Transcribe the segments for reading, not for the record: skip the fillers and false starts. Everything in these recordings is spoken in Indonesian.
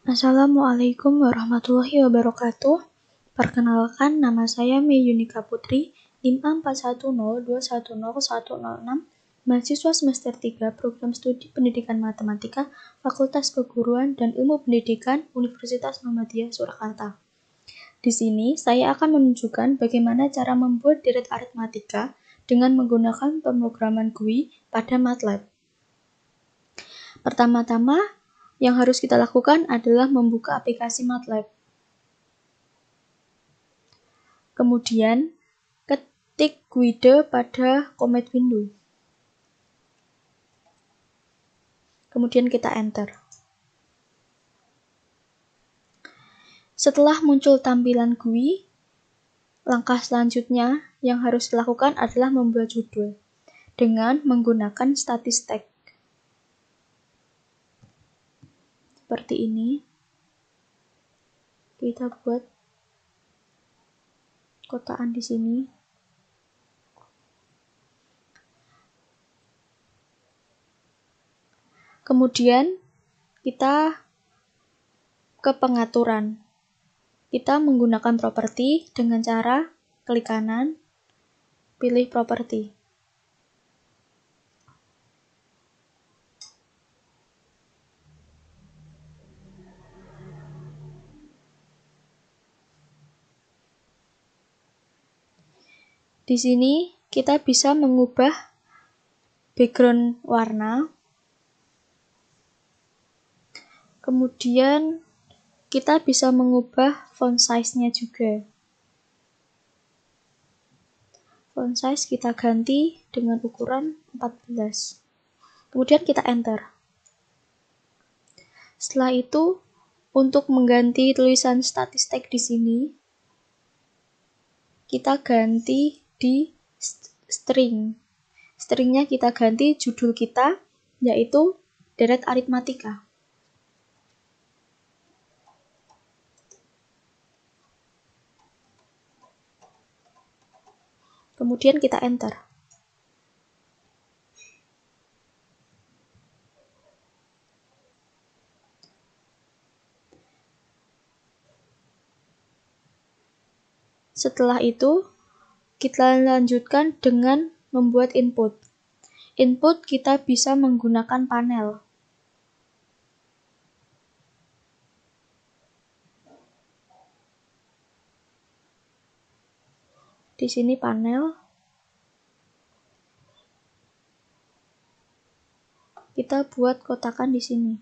Assalamualaikum warahmatullahi wabarakatuh. Perkenalkan, nama saya Mei Yunika Putri, NIM A4102100106, mahasiswa semester 3 Program Studi Pendidikan Matematika, Fakultas Keguruan dan Ilmu Pendidikan, Universitas Muhammadiyah Surakarta. Di sini, saya akan menunjukkan bagaimana cara membuat deret aritmatika dengan menggunakan pemrograman GUI pada MATLAB. Pertama-tama, yang harus kita lakukan adalah membuka aplikasi MATLAB. Kemudian, ketik guide pada command window. Kemudian kita enter. Setelah muncul tampilan GUI, langkah selanjutnya yang harus dilakukan adalah membuat judul dengan menggunakan statistik. Seperti ini. Kita buat kotaan di sini. Kemudian kita ke pengaturan. Kita menggunakan properti dengan cara klik kanan, pilih properti. Di sini kita bisa mengubah background warna. Kemudian kita bisa mengubah font size-nya juga. Font size kita ganti dengan ukuran 14. Kemudian kita enter. Setelah itu, untuk mengganti tulisan statistik di sini, kita ganti di string. Stringnya kita ganti judul kita, yaitu deret aritmatika. Kemudian kita enter. Setelah itu, kita lanjutkan dengan membuat input. Input kita bisa menggunakan panel. Di sini panel. Kita buat kotakan di sini.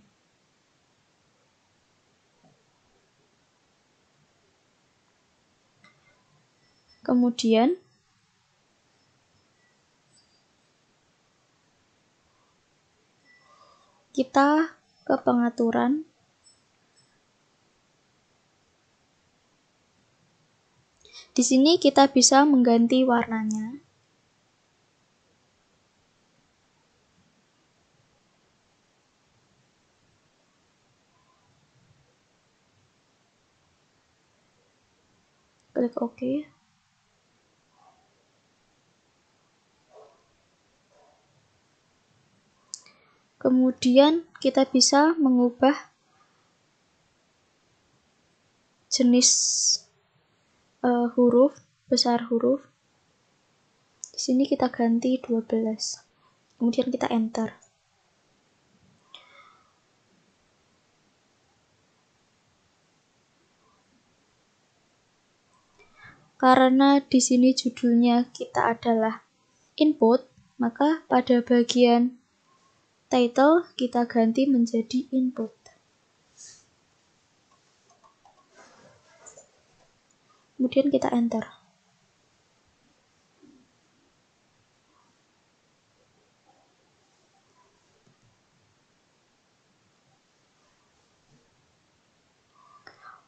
Kemudian kita ke pengaturan. Di sini kita bisa mengganti warnanya. Klik OK. Kemudian kita bisa mengubah jenis huruf, besar huruf. Di sini kita ganti 12. Kemudian kita enter. Karena di sini judulnya kita adalah input, maka pada bagian title kita ganti menjadi input. Kemudian kita enter.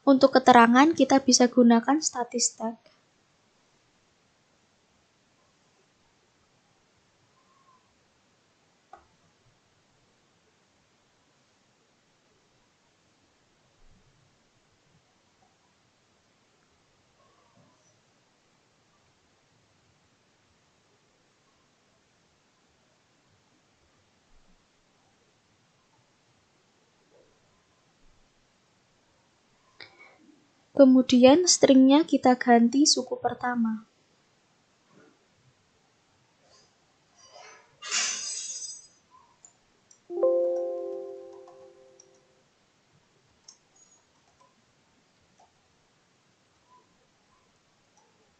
Untuk keterangan kita bisa gunakan statistik. Kemudian stringnya kita ganti suku pertama.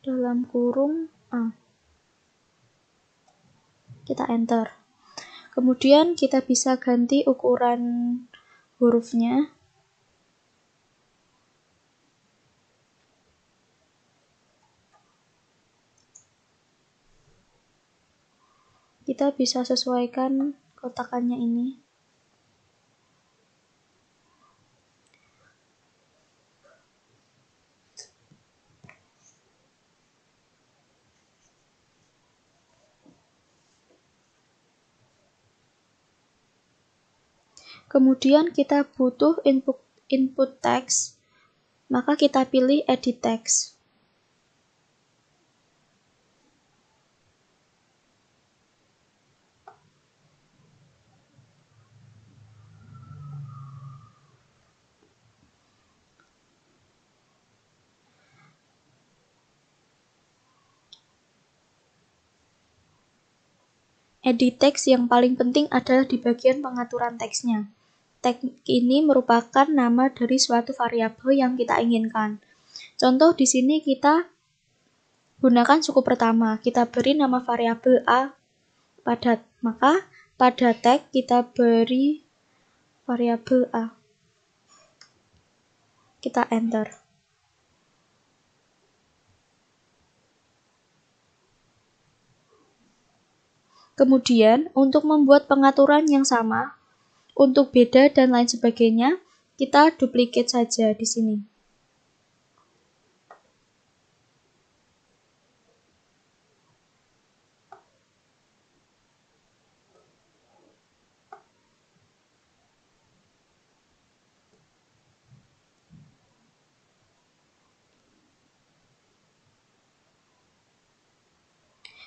Dalam kurung A. Kita enter. Kemudian kita bisa ganti ukuran hurufnya. Kita bisa sesuaikan kotakannya ini. Kemudian kita butuh input teks, maka kita pilih edit text. Edit text yang paling penting adalah di bagian pengaturan teksnya. Tag ini merupakan nama dari suatu variabel yang kita inginkan. Contoh di sini kita gunakan suku pertama. Kita beri nama variabel A padat. Maka pada tag kita beri variabel A. Kita enter. Kemudian, untuk membuat pengaturan yang sama, untuk beda dan lain sebagainya, kita duplicate saja di sini.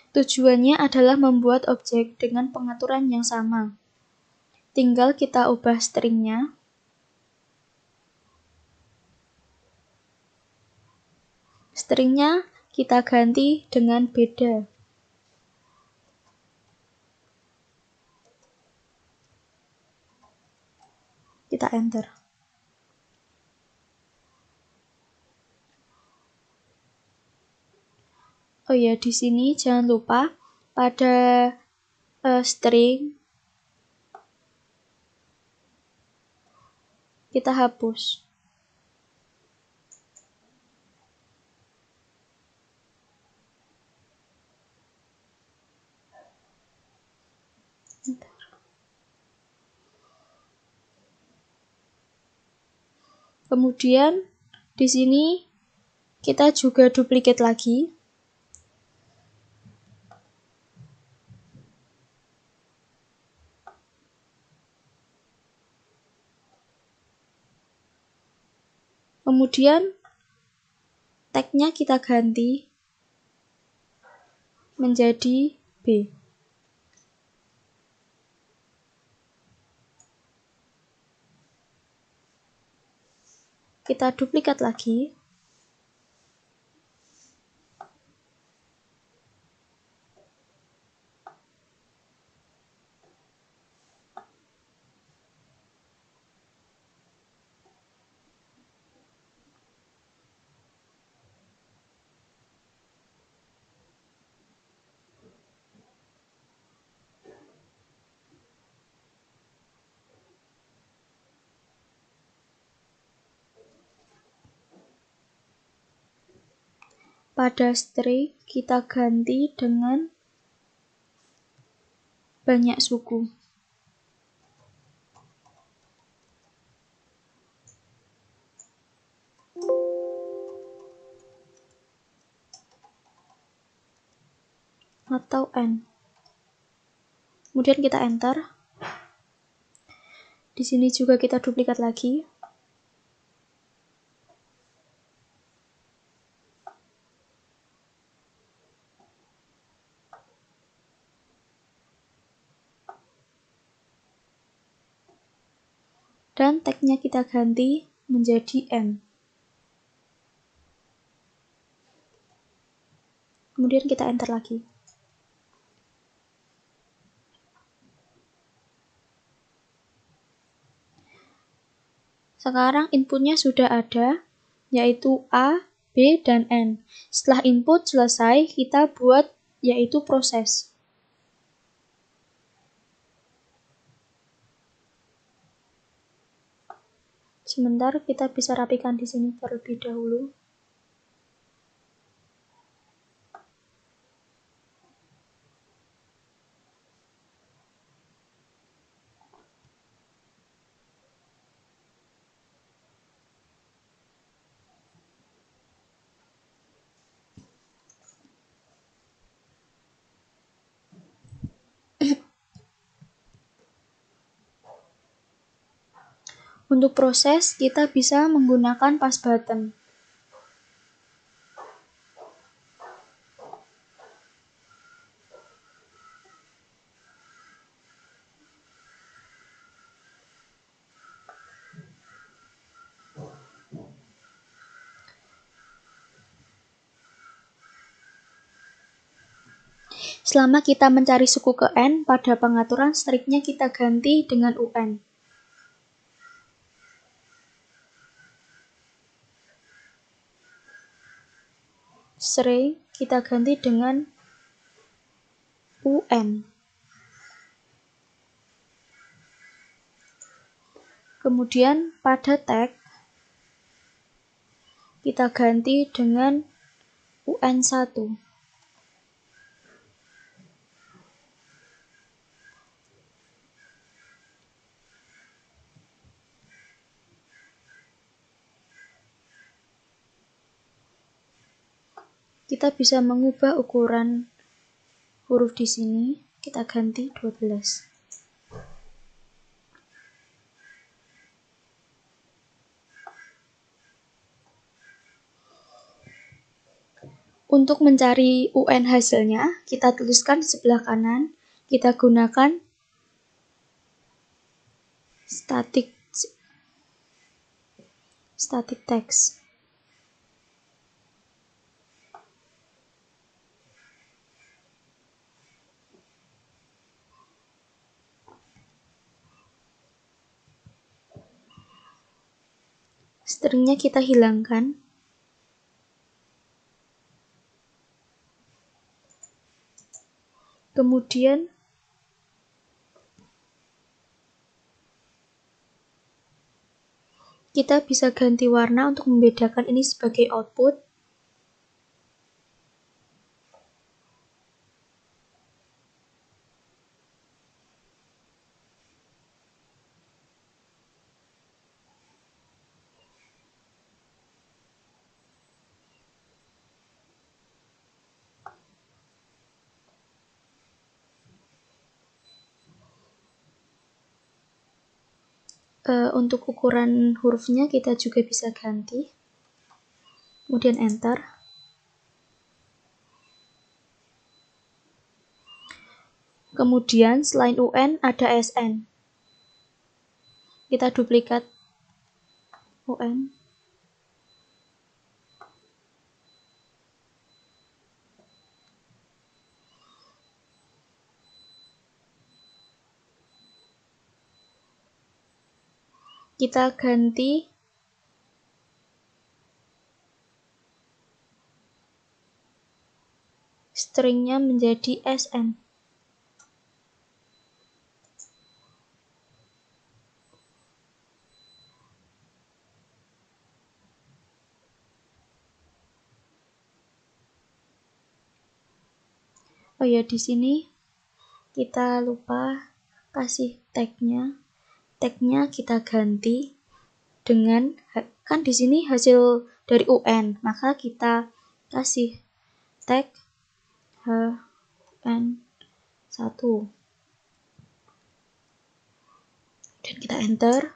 Tujuannya adalah membuat objek dengan pengaturan yang sama. Tinggal kita ubah stringnya. Stringnya kita ganti dengan beda. Kita enter. Oh ya, di sini jangan lupa pada string kita hapus. Kemudian di sini kita juga duplicate lagi. Kemudian tag-nya kita ganti menjadi B. Kita duplikat lagi. Pada string kita ganti dengan banyak suku. Atau N. Kemudian kita enter. Di sini juga kita duplikat lagi. Dan tag-nya kita ganti menjadi N. kemudian kita enter lagi. Sekarang inputnya sudah ada, yaitu A, B, dan N. Setelah input selesai, kita buat yaitu proses. Sebentar, kita bisa rapikan di sini terlebih dahulu. Untuk proses, kita bisa menggunakan pass button. Selama kita mencari suku ke N, pada pengaturan striknya kita ganti dengan UN. String kita ganti dengan UN. Kemudian pada tag kita ganti dengan UN1. Kita bisa mengubah ukuran huruf di sini, kita ganti 12. Untuk mencari UN hasilnya, kita tuliskan di sebelah kanan, kita gunakan static text. Stringnya kita hilangkan. Kemudian kita bisa ganti warna untuk membedakan ini sebagai output. Untuk ukuran hurufnya kita juga bisa ganti. Kemudian enter. Kemudian selain UN ada SN. Kita duplikat UN. Kita ganti stringnya menjadi SN. Oh ya, di sini kita lupa kasih tagnya. Tagnya kita ganti dengan, kan di sini hasil dari UN, maka kita kasih tag HN1 dan kita enter.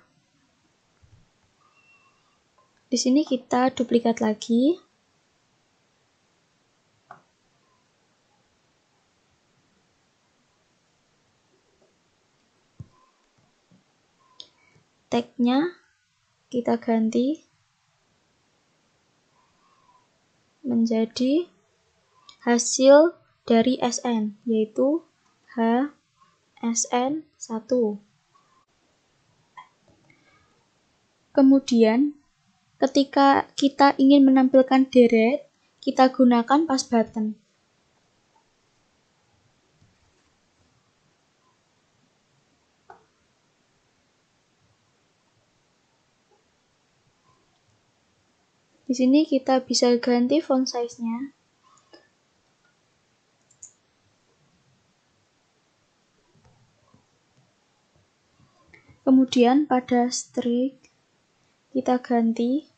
Di sini kita duplikat lagi. Tagnya kita ganti menjadi hasil dari SN, yaitu HSN1. Kemudian, ketika kita ingin menampilkan deret, kita gunakan pas button. Di sini kita bisa ganti font size-nya. Kemudian pada string kita ganti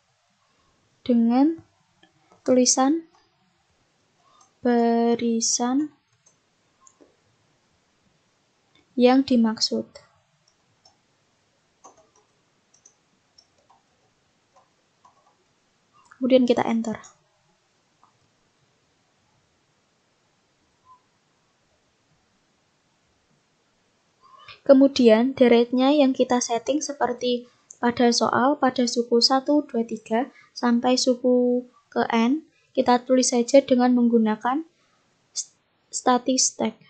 dengan tulisan barisan yang dimaksud. Kemudian kita enter. Kemudian deretnya yang kita setting seperti pada soal pada suku 1, 2, 3 sampai suku ke N, kita tulis saja dengan menggunakan static stack.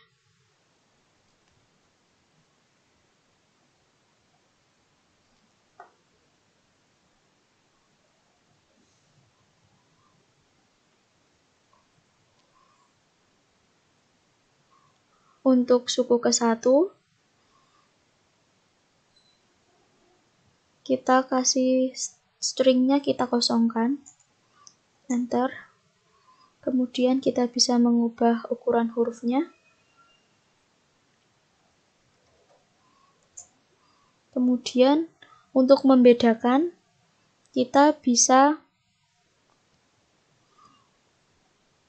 Untuk suku ke-1, kita kasih stringnya kita kosongkan, enter. Kemudian kita bisa mengubah ukuran hurufnya. Kemudian untuk membedakan, kita bisa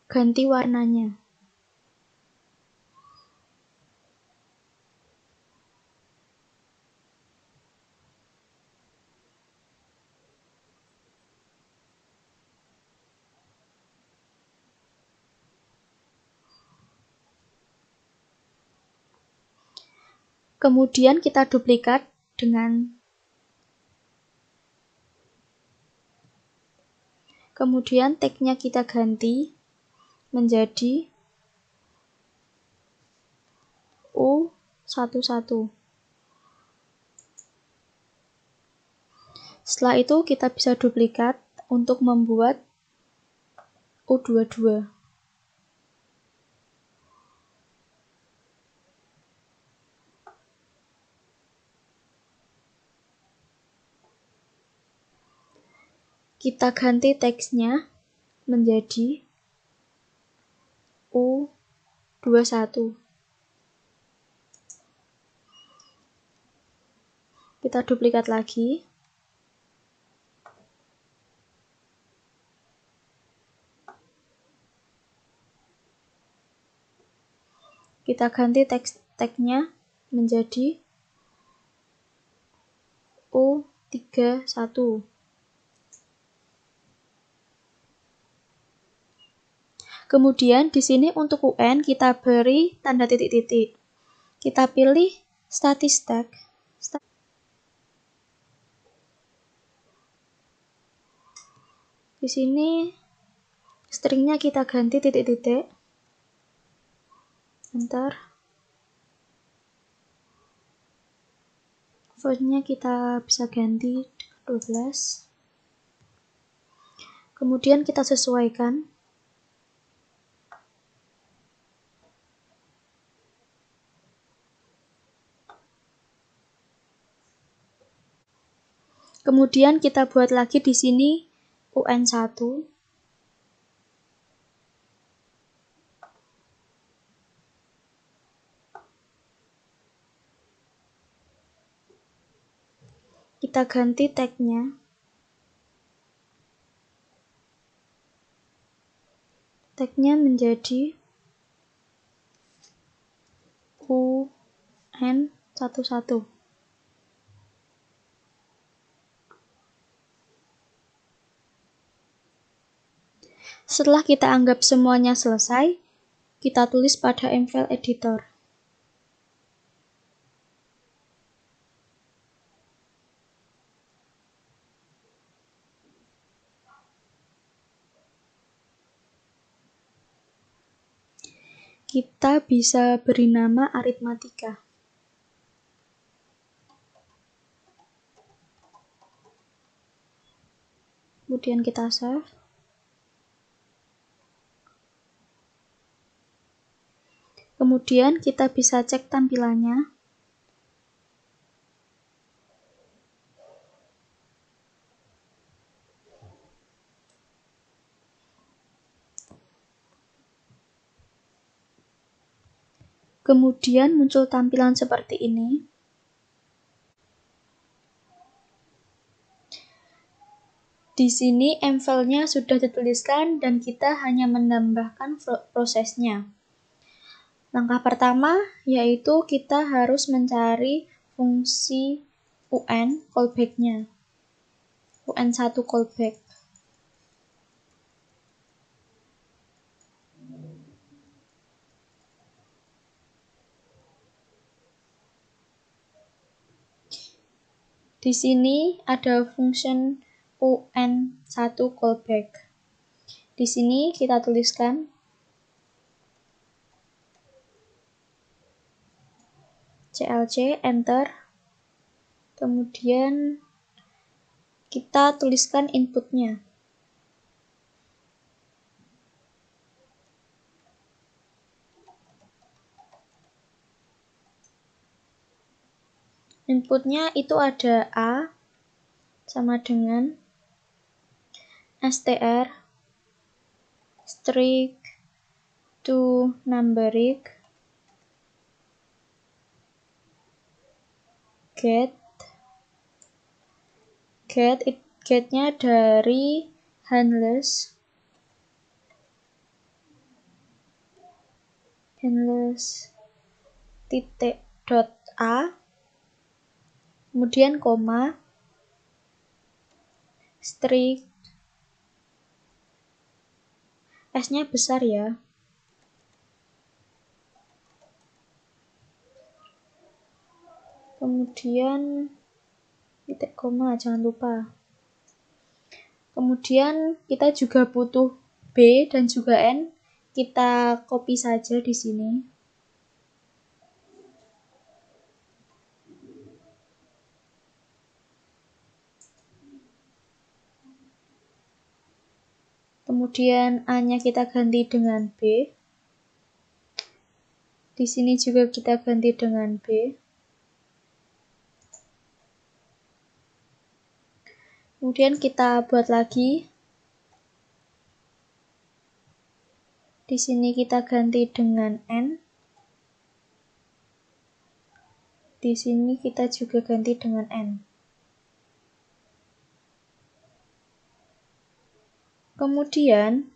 ganti warnanya. Kemudian kita duplikat dengan kemudian tag-nya kita ganti menjadi U11. Setelah itu kita bisa duplikat untuk membuat U22. Kita ganti teksnya menjadi U21. Kita duplikat lagi. Kita ganti tag-nya menjadi U31. Kemudian di sini untuk UN kita beri tanda titik-titik. Kita pilih static stack. Di sini stringnya kita ganti titik-titik. Enter. Fontnya kita bisa ganti 12. Kemudian kita sesuaikan. Kemudian kita buat lagi di sini UN1. Kita ganti tag-nya. Tag-nya menjadi UN11. Setelah kita anggap semuanya selesai, kita tulis pada MFile Editor. kita bisa beri nama aritmatika. Kemudian kita save. Kemudian kita bisa cek tampilannya. Kemudian muncul tampilan seperti ini. Di sini MVL-nya sudah dituliskan dan kita hanya menambahkan prosesnya. Langkah pertama yaitu kita harus mencari fungsi UN callback-nya. UN1 callback. Di sini ada function UN1 callback. Di sini kita tuliskan CLC, enter. Kemudian kita tuliskan inputnya. Inputnya itu ada A sama dengan str string to numeric getnya dari handles titik dot a, kemudian koma, string S-nya besar ya. Kemudian titik koma, jangan lupa. Kemudian kita juga butuh B dan juga N. Kita copy saja di sini. Kemudian A-nya kita ganti dengan B. Di sini juga kita ganti dengan B. Kemudian kita buat lagi. Di sini kita ganti dengan N. Di sini kita juga ganti dengan N. Kemudian,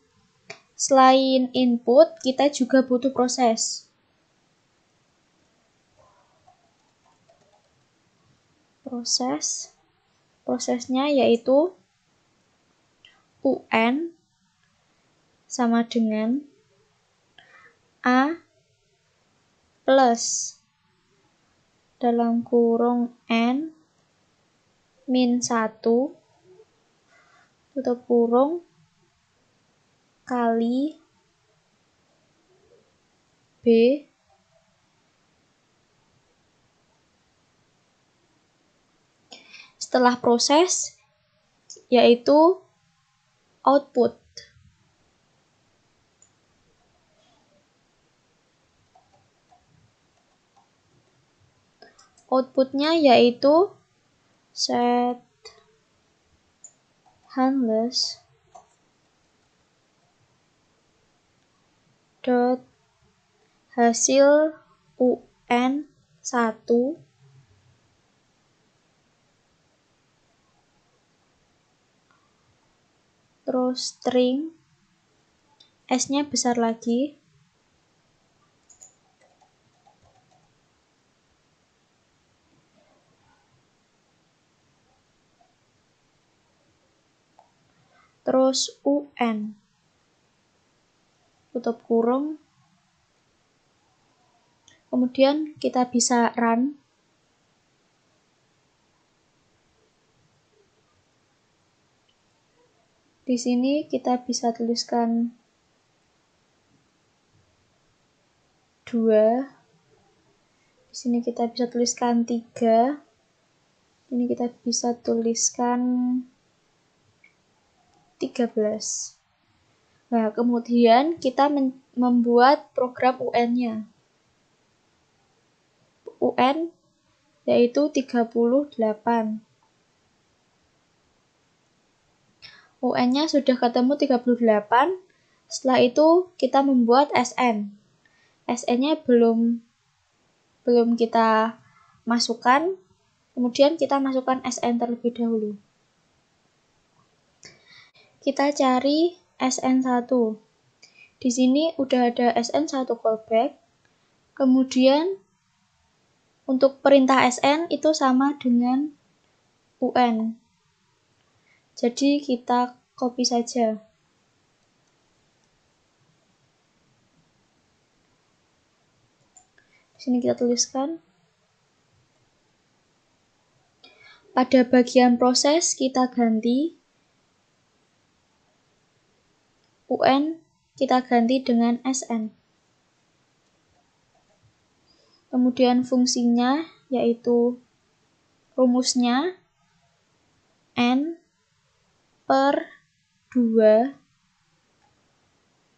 selain input, kita juga butuh proses. Prosesnya yaitu UN sama dengan A plus dalam kurung N min 1 tutup kurung kali B setelah proses yaitu output. Outputnya yaitu set handles dot hasil UN 1 terus string S-nya besar lagi terus UN tutup kurung, kemudian kita bisa run. Di sini kita bisa tuliskan 2. Di sini kita bisa tuliskan 3. Ini kita bisa tuliskan 13. Nah, kemudian kita membuat program UN-nya. UN yaitu 38. UN-nya sudah ketemu 38. Setelah itu kita membuat SN. SN-nya belum kita masukkan. Kemudian kita masukkan SN terlebih dahulu. Kita cari SN1. Di sini udah ada SN1 callback. Kemudian untuk perintah SN itu sama dengan UN. Jadi kita copy saja. Di sini kita tuliskan. Pada bagian proses kita ganti UN, kita ganti dengan SN. Kemudian fungsinya yaitu rumusnya N per 2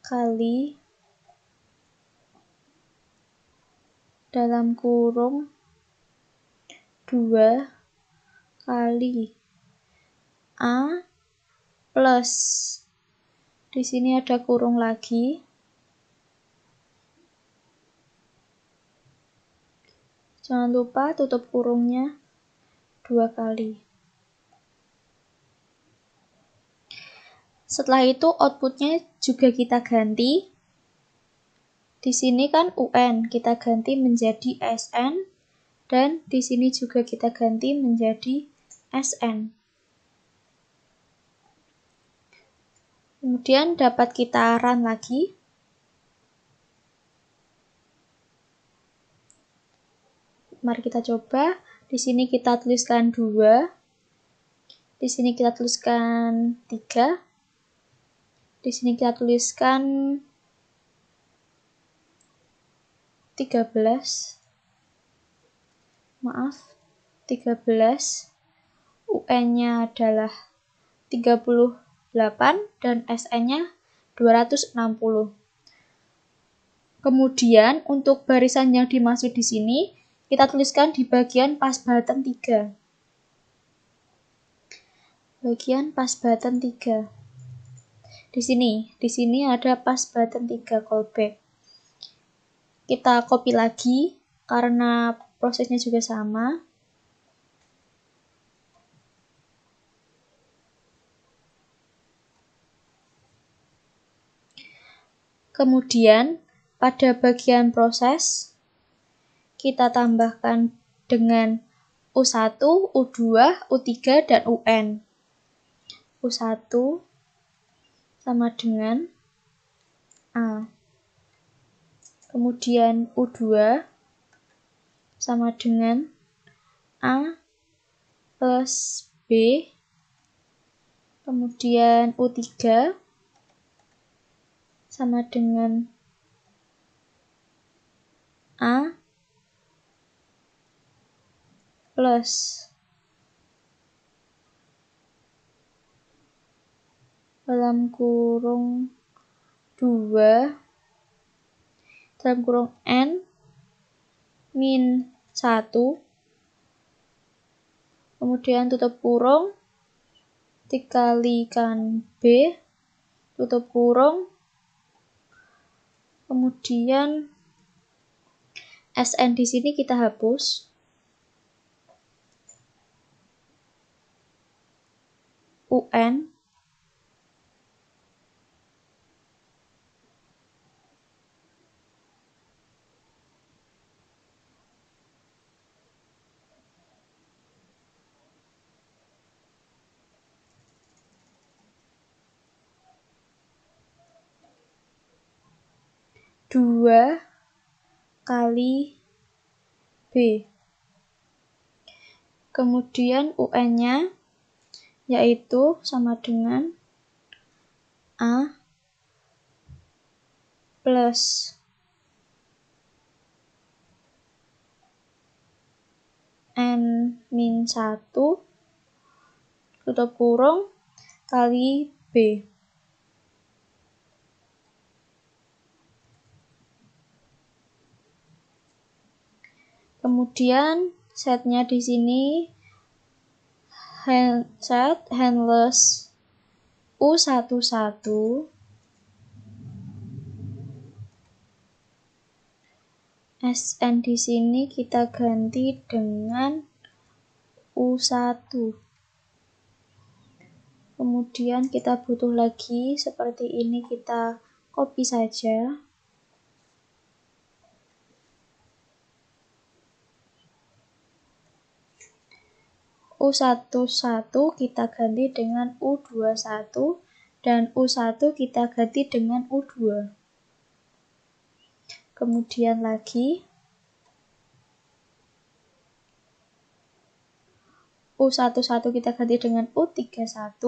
kali dalam kurung 2 kali A plus, di sini ada kurung lagi, jangan lupa tutup kurungnya 2 kali. Setelah itu outputnya juga kita ganti. Di sini kan UN, kita ganti menjadi SN, dan di sini juga kita ganti menjadi SN. Kemudian dapat kita run lagi. Mari kita coba. Di sini kita tuliskan 2. Di sini kita tuliskan 3. Di sini kita tuliskan 13. Maaf, 13. UN-nya adalah 38 dan SN-nya 260. Kemudian untuk barisan yang dimaksud di sini kita tuliskan di bagian pas button 3. Bagian pas button 3. Di sini ada pas button 3 callback. Kita copy lagi karena prosesnya juga sama. Kemudian pada bagian proses kita tambahkan dengan U1, U2, U3, dan UN. U1 sama dengan A. Kemudian U2 sama dengan A plus B. Kemudian U3 sama dengan A plus dalam kurung 2 dalam kurung N min 1, kemudian tutup kurung dikalikan B, tutup kurung, kemudian SN di sini kita hapus. UN dua kali B. Kemudian UN-nya yaitu sama dengan A plus N-1 tutup kurung kali B. Kemudian setnya di sini set handless U11 Sn di sini kita ganti dengan U1. Kemudian kita butuh lagi seperti ini, kita copy saja. U11 kita ganti dengan U21 dan U1 kita ganti dengan U2. Kemudian lagi U11 kita ganti dengan U31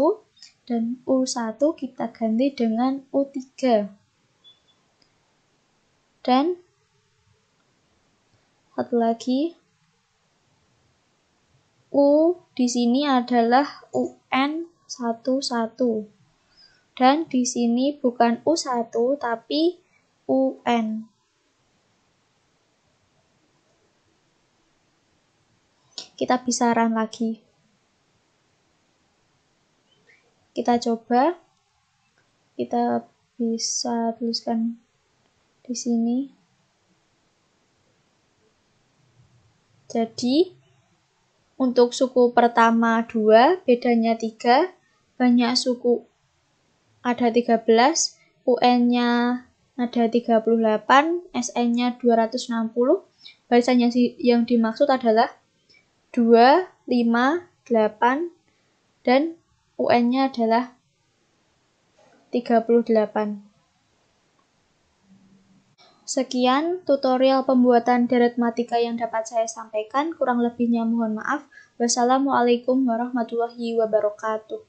dan U1 kita ganti dengan U3. Dan satu lagi, U di sini adalah UN11 dan di sini bukan U1 tapi UN. Kita bisa run lagi. Kita coba. Kita bisa tuliskan di sini. Jadi, untuk suku pertama 2, bedanya 3, banyak suku ada 13, UN-nya ada 38, SN-nya 260, barisan yang dimaksud adalah 2, 5, 8, dan UN-nya adalah 38. Sekian tutorial pembuatan deretmatika yang dapat saya sampaikan, kurang lebihnya mohon maaf. Wassalamualaikum warahmatullahi wabarakatuh.